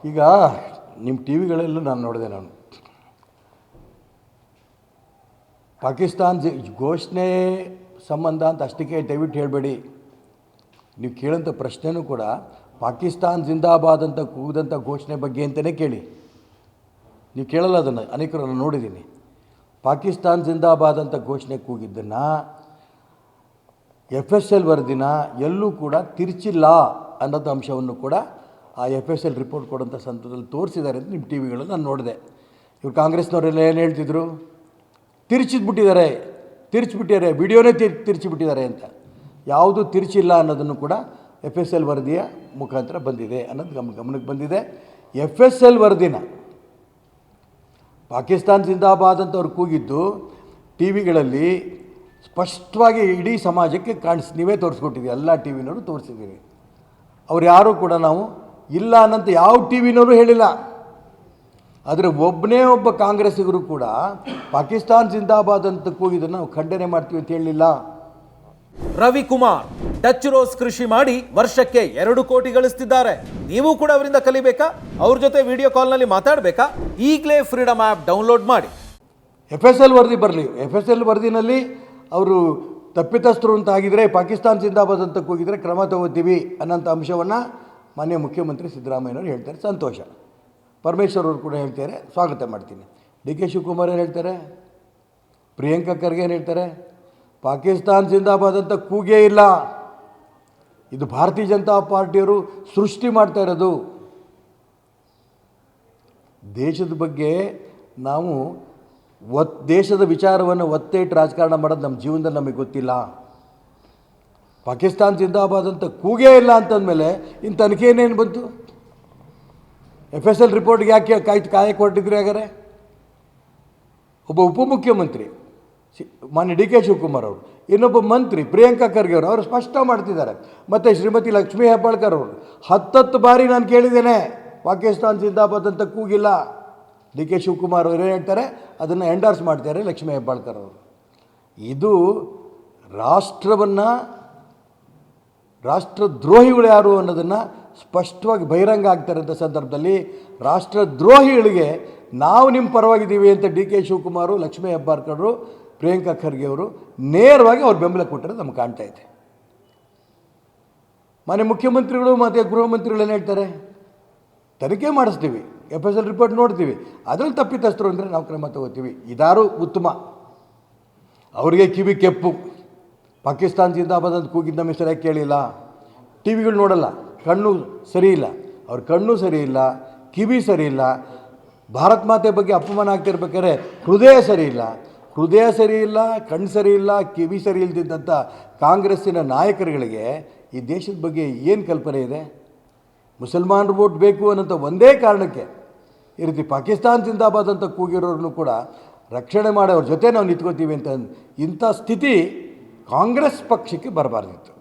ಈಗ ನಿಮ್ಮ ಟಿ ವಿಗಳಲ್ಲೂ ನಾನು ನೋಡಿದೆ. ಪಾಕಿಸ್ತಾನ ಘೋಷಣೆ ಸಂಬಂಧ ಅಂತ ಅಷ್ಟಕ್ಕೆ ದಯವಿಟ್ಟು ಹೇಳಬೇಡಿ. ನೀವು ಕೇಳೋಂಥ ಪ್ರಶ್ನೆನೂ ಕೂಡ ಪಾಕಿಸ್ತಾನ್ ಜಿಂದಾಬಾದ್ ಅಂತ ಕೂದಂಥ ಘೋಷಣೆ ಬಗ್ಗೆ ಅಂತಲೇ ಕೇಳಿ. ನೀವು ಕೇಳಲ್ಲ ಅದನ್ನು, ಅನೇಕರು ನಾನು ನೋಡಿದ್ದೀನಿ. ಪಾಕಿಸ್ತಾನ್ ಜಿಂದಾಬಾದ್ ಅಂತ ಘೋಷಣೆ ಕೂಗಿದ್ದನ್ನು FSL ವರದಿನ ಎಲ್ಲೂ ಕೂಡ ತಿರ್ಚಿಲ್ಲ ಅನ್ನೋದು ಅಂಶವನ್ನು ಕೂಡ ಆ FSL ರಿಪೋರ್ಟ್ ಕೊಡೋಂಥ ಸಂದರ್ಭದಲ್ಲಿ ತೋರಿಸಿದ್ದಾರೆ ಅಂತ ನಿಮ್ಮ ಟಿ ವಿಗಳಲ್ಲಿ ನಾನು ನೋಡಿದೆ. ಇವರು ಕಾಂಗ್ರೆಸ್ನವರೆಲ್ಲ ಏನು ಹೇಳ್ತಿದ್ರು, ತಿರ್ಚಿಬಿಟ್ಟಿದ್ದಾರೆ, ವಿಡಿಯೋನೇ ತಿರ್ಚಿಬಿಟ್ಟಿದ್ದಾರೆ ಅಂತ. ಯಾವುದು ತಿರ್ಚಿಲ್ಲ ಅನ್ನೋದನ್ನು ಕೂಡ FSL ವರದಿಯ ಮುಖಾಂತರ ಬಂದಿದೆ ಅನ್ನೋದು ಗಮನಕ್ಕೆ ಬಂದಿದೆ. FSL ವರದಿನ ಪಾಕಿಸ್ತಾನ್ ಜಿಂದಾಬಾದ್ ಅಂತ ಅವ್ರು ಕೂಗಿದ್ದು ಟಿ ವಿಗಳಲ್ಲಿ ಸ್ಪಷ್ಟವಾಗಿ ಇಡೀ ಸಮಾಜಕ್ಕೆ ನೀವೇ ತೋರಿಸ್ಕೊಟ್ಟಿದ್ದೀವಿ, ಎಲ್ಲ ಟಿ ವಿನವರು ತೋರಿಸಿದ್ದೀವಿ. ಅವ್ರು ಯಾರೂ ಕೂಡ ನಾವು ಇಲ್ಲ ಅನ್ನೋಂಥ ಯಾವ ಟಿ ವಿನವರು ಹೇಳಿಲ್ಲ. ಆದರೆ ಒಬ್ಬ ಕಾಂಗ್ರೆಸ್ಸಿಗರು ಕೂಡ ಪಾಕಿಸ್ತಾನ್ ಜಿಂದಾಬಾದ್ ಅಂತ ಕೂಗಿದ್ದನ್ನು ನಾವು ಖಂಡನೆ ಮಾಡ್ತೀವಿ ಅಂತ ಹೇಳಲಿಲ್ಲ. ರವಿಕುಮಾರ್ ಟಚ್ ರೋಸ್ ಕೃಷಿ ಮಾಡಿ ವರ್ಷಕ್ಕೆ 2 ಕೋಟಿ ಗಳಿಸ್ತಿದ್ದಾರೆ. ನೀವು ಕೂಡ ಅವರಿಂದ ಕಲಿಬೇಕಾ? ಅವ್ರ ಜೊತೆ ವಿಡಿಯೋ ಕಾಲ್ನಲ್ಲಿ ಮಾತಾಡಬೇಕಾ? ಈಗಲೇ ಫ್ರೀಡಮ್ ಆ್ಯಪ್ ಡೌನ್ಲೋಡ್ ಮಾಡಿ. FSL ವರದಿ ಬರಲಿ. FSL ವರದಿನಲ್ಲಿ ಅವರು ತಪ್ಪಿತಸ್ಥರು ಅಂತ ಆಗಿದ್ರೆ ಪಾಕಿಸ್ತಾನ್ ಜಿಂದಾಬಾದ್ ಅಂತ ಕೂಗಿದರೆ ಕ್ರಮ ತಗೋತೀವಿ ಅನ್ನೋಂಥ ಅಂಶವನ್ನು ಮಾನ್ಯ ಮುಖ್ಯಮಂತ್ರಿ ಸಿದ್ದರಾಮಯ್ಯನವರು ಹೇಳ್ತಾರೆ, ಸಂತೋಷ. ಪರಮೇಶ್ವರ್ ಅವರು ಕೂಡ ಹೇಳ್ತಾರೆ, ಸ್ವಾಗತ ಮಾಡ್ತೀನಿ. DK ಶಿವಕುಮಾರ್ ಏನು ಹೇಳ್ತಾರೆ, ಪ್ರಿಯಾಂಕಾ ಖರ್ಗೆ ಏನು ಹೇಳ್ತಾರೆ, ಪಾಕಿಸ್ತಾನ್ ಜಿಂದಾಬಾದ್ ಅಂತ ಕೂಗೇ ಇಲ್ಲ, ಇದು ಭಾರತೀಯ ಜನತಾ ಪಾರ್ಟಿಯವರು ಸೃಷ್ಟಿ ಮಾಡ್ತಾ ಇರೋದು. ದೇಶದ ಬಗ್ಗೆ ನಾವು ದೇಶದ ವಿಚಾರವನ್ನು ಒತ್ತೆ ಇಟ್ಟು ರಾಜಕಾರಣ ಮಾಡೋದು ನಮ್ಮ ಜೀವನದಲ್ಲಿ ನಮಗೆ ಗೊತ್ತಿಲ್ಲ. ಪಾಕಿಸ್ತಾನ್ ಜಿಂದಾಬಾದ್ ಅಂತ ಕೂಗೇ ಇಲ್ಲ ಅಂತಂದಮೇಲೆ ಇನ್ನು ತನಿಖೆ ಏನೇನು ಬಂತು? FSL ರಿಪೋರ್ಟ್ಗೆ ಯಾಕೆ ಕಾಯಕ್ಕೆ ಹೊರಟಿದ್ರಿ? ಹಾಗಾದರೆ ಒಬ್ಬ ಉಪಮುಖ್ಯಮಂತ್ರಿ ಮಾನ್ಯ DK ಶಿವಕುಮಾರ್ ಅವರು, ಇನ್ನೊಬ್ಬ ಮಂತ್ರಿ ಪ್ರಿಯಾಂಕಾ ಖರ್ಗೆ ಅವರು ಸ್ಪಷ್ಟ ಮಾಡ್ತಿದ್ದಾರೆ. ಮತ್ತು ಶ್ರೀಮತಿ ಲಕ್ಷ್ಮೀ ಹೆಬ್ಬಾಳ್ಕರ್ ಅವರು 10 ಬಾರಿ ನಾನು ಕೇಳಿದ್ದೇನೆ ಪಾಕಿಸ್ತಾನ್ ಜಿಂದಾಬಾದ್ ಅಂತ ಕೂಗಿಲ್ಲ. DK ಶಿವಕುಮಾರ್ ಅವರು ಏನು ಹೇಳ್ತಾರೆ ಅದನ್ನು ಎಂಡಾರ್ಸ್ ಮಾಡ್ತಾರೆ ಲಕ್ಷ್ಮೀ ಹೆಬ್ಬಾಳ್ಕರ್ ಅವರು. ಇದು ರಾಷ್ಟ್ರದ್ರೋಹಿಗಳು ಯಾರು ಅನ್ನೋದನ್ನು ಸ್ಪಷ್ಟವಾಗಿ ಬಹಿರಂಗ ಆಗ್ತಾರಂಥ ಸಂದರ್ಭದಲ್ಲಿ ರಾಷ್ಟ್ರದ್ರೋಹಿಗಳಿಗೆ ನಾವು ನಿಮ್ಮ ಪರವಾಗಿದ್ದೀವಿ ಅಂತ DK ಶಿವಕುಮಾರು, ಲಕ್ಷ್ಮೀ ಹೆಬ್ಬಾಳ್ಕರ್, ಪ್ರಿಯಾಂಕಾ ಖರ್ಗೆ ಅವರು ನೇರವಾಗಿ ಅವ್ರ ಬೆಂಬಲ ಕೊಟ್ಟಿರೋದು ನಮ್ಗೆ ಕಾಣ್ತಾ ಇದೆ. ಮಾನ್ಯ ಮುಖ್ಯಮಂತ್ರಿಗಳು ಮತ್ತು ಗೃಹ ಮಂತ್ರಿಗಳು ಏನು ಹೇಳ್ತಾರೆ, ತನಿಖೆ ಮಾಡಿಸ್ತೀವಿ, FSL ರಿಪೋರ್ಟ್ ನೋಡ್ತೀವಿ, ಅದರಲ್ಲಿ ತಪ್ಪಿತಸ್ಥರು ಅಂದರೆ ನಾವು ಕ್ರಮ ತಗೋತೀವಿ. ಇದಾರು ಉತ್ತಮ. ಅವರಿಗೆ ಕಿವಿ ಕೆಪ್ಪು. ಪಾಕಿಸ್ತಾನ್ ಜಿಂದಾಬಾದ್ ಅಂತ ಕೂಗಿದ್ದ ನಮ್ಮ ಹೆಸರು ಯಾಕೆ ಕೇಳಿಲ್ಲ? ಟಿ ವಿಗಳು ನೋಡಲ್ಲ, ಕಣ್ಣು ಸರಿ ಇಲ್ಲ, ಅವ್ರ ಕಣ್ಣು ಸರಿ ಇಲ್ಲ, ಕಿವಿ ಸರಿ ಇಲ್ಲ. ಭಾರತ್ ಮಾತೆ ಬಗ್ಗೆ ಅಪಮಾನ ಆಗ್ತಿರ್ಬೇಕಾದ್ರೆ ಹೃದಯ ಸರಿ ಇಲ್ಲ, ಕಣ್ಣು ಸರಿ ಇಲ್ಲ, ಕಿವಿ ಸರಿ ಇಲ್ದಿದ್ದಂಥ ಕಾಂಗ್ರೆಸ್ಸಿನ ನಾಯಕರುಗಳಿಗೆ ಈ ದೇಶದ ಬಗ್ಗೆ ಏನು ಕಲ್ಪನೆ ಇದೆ? ಮುಸಲ್ಮಾನರು ವೋಟ್ ಬೇಕು ಅನ್ನೋಂಥ ಒಂದೇ ಕಾರಣಕ್ಕೆ ಈ ರೀತಿ ಪಾಕಿಸ್ತಾನ್ ಜಿಂದಾಬಾದ್ ಅಂತ ಕೂಗಿರೋರನ್ನು ಕೂಡ ರಕ್ಷಣೆ ಮಾಡಿ ಅವ್ರ ಜೊತೆ ನಾವು ನಿಂತ್ಕೋತೀವಿ ಅಂತ ಇಂಥ ಸ್ಥಿತಿ ಕಾಂಗ್ರೆಸ್ ಪಕ್ಷಕ್ಕೆ ಬರಬಾರ್ದಿತ್ತು.